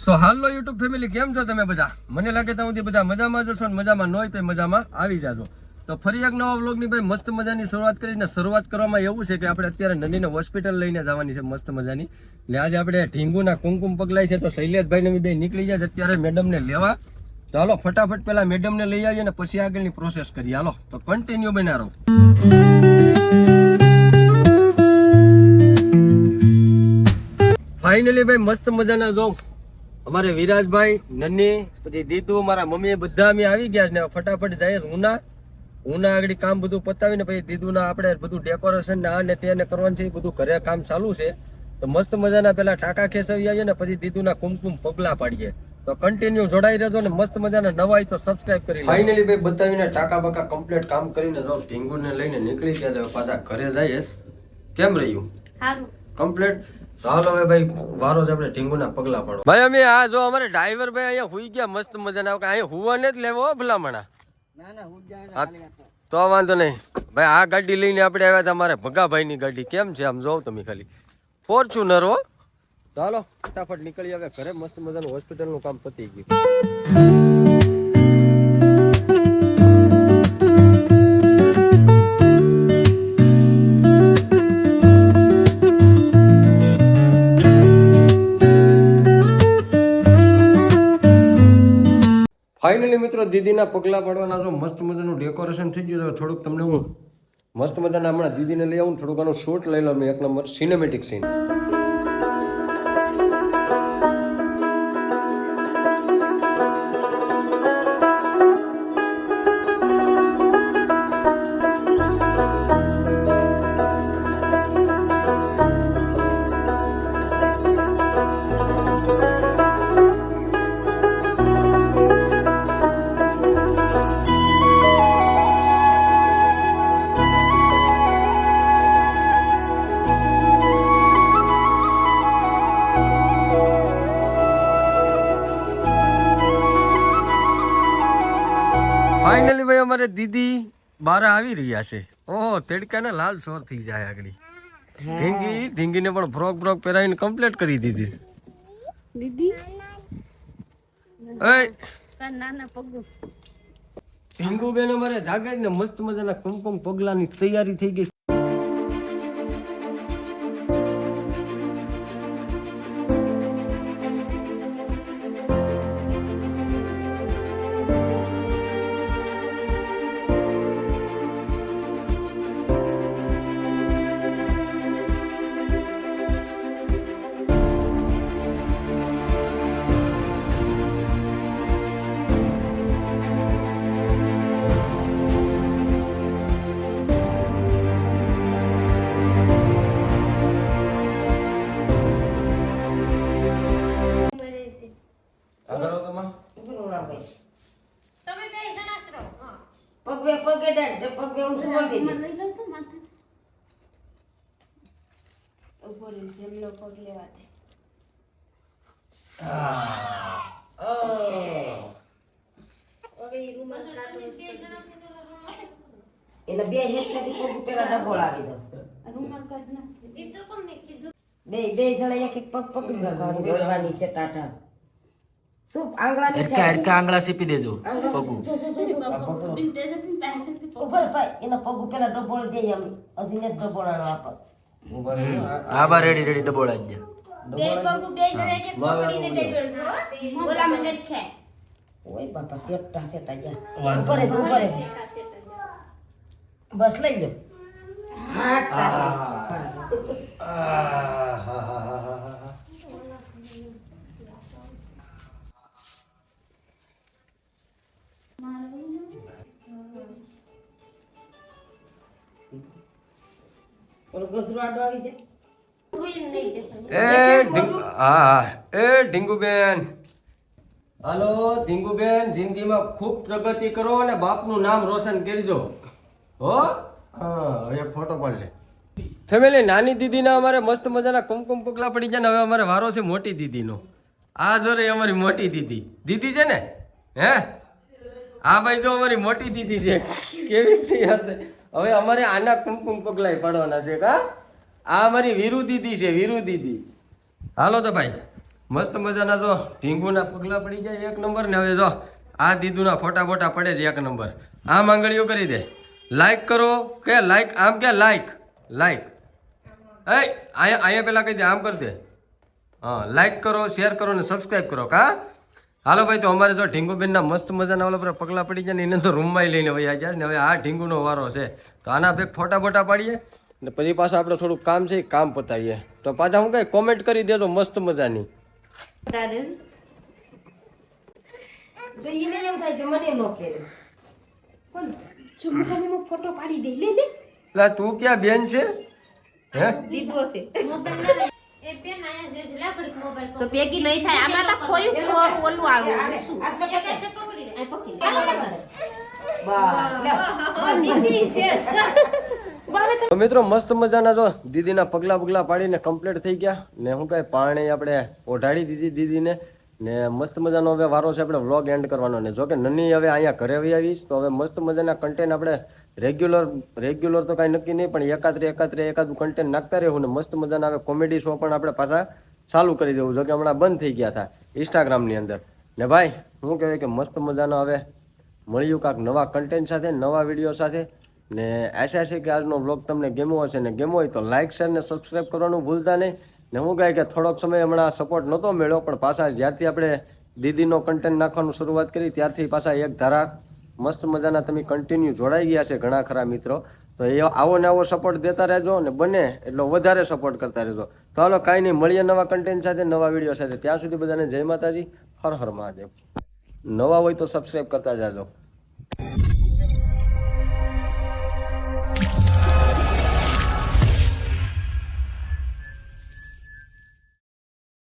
સો હાલો YouTube family, કેમ છો તમે બધા? મને લાગે ત્યાં બધા મજામાં જશો ને મજામાં ન હોય તો મજામાં આવી જાજો. તો ફરી એક નવા વ્લોગની ભાઈ મસ્ત મજાની શરૂઆત કરવામાં એવું છે કે આપણે અત્યારે નનીને હોસ્પિટલ લઈને જવાની છે મસ્ત મજાની. એટલે આજે આપણે ઢીંગુના કુમકુમ પગલાય છે તો શૈલેષભાઈને બે નીકળી જાય અત્યારે મેડમને લેવા. ચાલો ફટાફટ પેલા મેડમને લઈ આવીએ ને પછી આગળની પ્રોસેસ કરીએ. હાલો તો કન્ટિન્યુ બના રહો. ફાઇનલી ભાઈ મસ્ત મજાના જો અમારે વિરાજભાઈ, નન્ની, પછી દીદુ, મારા મમ્મી બધા અમે આવી ગયા છે ને ફટાફટ જઈએ ઉના આગળ કામ બધું પતાવીને પછી દીદુના આપણે બધું ડેકોરેશન ને આ ને તેને કરવાનું છે, એ બધું ઘરે કામ ચાલુ છે. તો મસ્ત મજાના પેલા ટાંકા ખેંચવી આવીએ ને પછી દીદુના કુમકુમ પગલા પાડીએ. તો કન્ટિન્યુ જોડાઈ રહેજો ને મસ્ત મજાના નવાઈ તો સબસ્ક્રાઇબ કરી. ફાઇનલી ભાઈ બતાવીને ટાંકા બાકા કમ્પ્લીટ કામ કરીને જો ઢીંગુને લઈને નીકળી ગયા છે પાછા ઘરે જઈએ. કેમ રહ્યું? સારું કમ્પ્લીટ. ચાલો હવે ભાઈ વારો છે આપણે ઢીંગુના પગલા પાડો. ભાઈ અમે આ જો અમારે ડ્રાઈવર ભાઈ અહીંયા હુઈ ગયા મસ્ત મજાના. અહીંયા હુવા ને જ લેવો ભલામણા. તો વાંધો નહીં ભાઈ. આ ગાડી લઈને આપણે આવ્યા હતા અમારે ભગાભાઈની ગાડી. કેમ છે આમ જોવ તમે ખાલી ફોર્ચ્યુનર હો. ચાલો ફટાફટ નીકળી આવે ઘરે. મસ્ત મજાનું હોસ્પિટલનું કામ પતી ગયું. ફાઇનલી મિત્રો દીદીના પગલા પાડવાના તો મસ્ત મજાનું ડેકોરેશન થઈ ગયું. થોડુંક તમને હું મસ્ત મજાના હમણાં દીદીને લઈ આવું, થોડુંક આનું શૂટ લઈ લઉં. એક નંબર સિનેમેટિક સીન. ફાઇનલી ભાઈ અમારે દીદી બહાર આવી રહ્યા છે. ઓહો તેડકાને લાલ સોર થઈ જાય આગળ. ઢીંગીને પણ ફ્રોક પહેરાવીને કમ્પ્લીટ કરી દીધી. દીદી ઢીંગુ બેન અમારે જાગે ને મસ્ત મજાના કુમકુમ પગલાની તૈયારી થઈ ગઈ. એટલે બે હેઠથી પગ પેલા ડબોળ આવી દો. બે જણા એક એક પગ પકડી રાખવાની, દોડવાની છે ટાટા. શું આંગળા આંગળા સીપી દેજો. ઉપર ભાઈ એના પગ પેલા ડબોળ દે. એમ હજી ને ડબોળાનો આપો. હા બા રેડી ડબોળા જ. બે પગ બે જણા એક પકડીને ડબોળજો. ઓલા મને ખે. ઓય બાપા સેટા ગયા. ઉપર છે બસ લઈ લો. ઢીંગુબેન, હાલો ઢીંગુબેન, જિંદગીમાં ખૂબ પ્રગતિ કરો અને બાપનું નામ રોશન કરજો હો. હા એક ફોટો પાડ લે. ફેમિલી નાની દીદીના અમારે મસ્ત મજાના કુમકુમ પગલા પડી જાય ને હવે અમારે વારો છે મોટી દીદીનો. આ જો રે અમારી મોટી દીદી છે ને. હે આ ભાઈ જો અમારી મોટી દીદી છે. કેવી છે યાર. હવે અમારે આના કુમકુમ પગલાય પાડવાના છે. કા આ અમારી વીરુ દીદી છે, વીરુ દીદી. હાલો તો ભાઈ મસ્ત મજાના જો ઢીંગુના પગલા પડી જાય એક નંબર ને હવે જો આ દીદુના ફોટા ફોટા પડે છે એક નંબર. આમ આંગળીઓ કરી દે, લાઈક કરો કે લાઈક, આમ કે લાઈક લાઈક, એ અહીંયા પેલા કહી દે, આમ કરી દે. હા, લાઈક કરો, શેર કરો ને સબસ્ક્રાઈબ કરો. કા હાલો ભાઈ, તો અમારે જો ઢીંગુબેનના મસ્ત મજાના ઓલા પર પગલા પડી જાય ને એને તો રૂમમાં લઈને વયા ગયા ને હવે આ ઢીંગુનો વારો છે. તો આના ભેગ ફોટા બોટા પાડીએ ને પછી પાછા આપણે થોડુંક કામ છે એ કામ પતાવીએ. તો પાછા હું કઈ કોમેન્ટ કરી દેજો મસ્ત મજાની. તો એને એમ થાય કે મને નો કે ફોટો પાડી દે લે લે લા તું ક્યાં બેન છે હે? દીધો છે સો પેકી નહીં થાય આમાં તો ખોયું ફ્લોર ઓલું આવ્યું શું તો મિત્રો મસ્ત મજાના જો દીદીના પગલા પગલા પાડીને કમ્પ્લીટ થઈ ગયા ને હું કઈ પાણી આપણે ઓઢાડી દીધી દીદીને ને મસ્ત મજાનો હવે વારો છે આપણે વ્લોગ એન્ડ કરવાનો. ને જો કે નન્ની હવે અહીંયા ઘરે આવી આવીશ તો હવે મસ્ત મજાના કન્ટેન્ટ આપણે રેગ્યુલર તો કાંઈ નક્કી નહીં પણ એકાદું કન્ટેન્ટ નાખતા રહેવું ને મસ્ત મજાના હવે કોમેડી શો પણ આપણે પાછા ચાલુ કરી દેવું. જો કે હમણાં બંધ થઈ ગયા હતા ઇન્સ્ટાગ્રામની અંદર. ને ભાઈ હું કહેવાય કે મસ્ત મજાનો હવે મળ્યું કાંક નવા કન્ટેન્ટ સાથે, નવા વિડીયો સાથે. ને આશા છે કે આજનો બ્લોગ તમને ગમ્યો હશે ને ગમ્યો હોય તો લાઇક શેર ને સબસ્ક્રાઈબ કરવાનું ભૂલતા નહીં. ને હું કહે કે થોડોક સમય હમણાં સપોર્ટ નહોતો મળ્યો પણ પાછા જ્યારથી આપણે દીદીનો કન્ટેન્ટ નાખવાનું શરૂઆત કરી ત્યારથી પાછા એક ધારા મસ્ત મજાના તમે કન્ટિન્યુ જોડાઈ ગયા છે ઘણા ખરા મિત્રો. તો એ આવો ને આવો સપોર્ટ દેતા રહેજો ને બને એટલો વધારે સપોર્ટ કરતા રહેજો. તો હાલો કાંઈ નહીં, મળીએ નવા કન્ટેન્ટ સાથે, નવા વિડીયો સાથે. ત્યાં સુધી બધાને જય માતાજી, હર હર મહાદેવ. નવા હોય તો સબસ્ક્રાઈબ કરતા જાજો.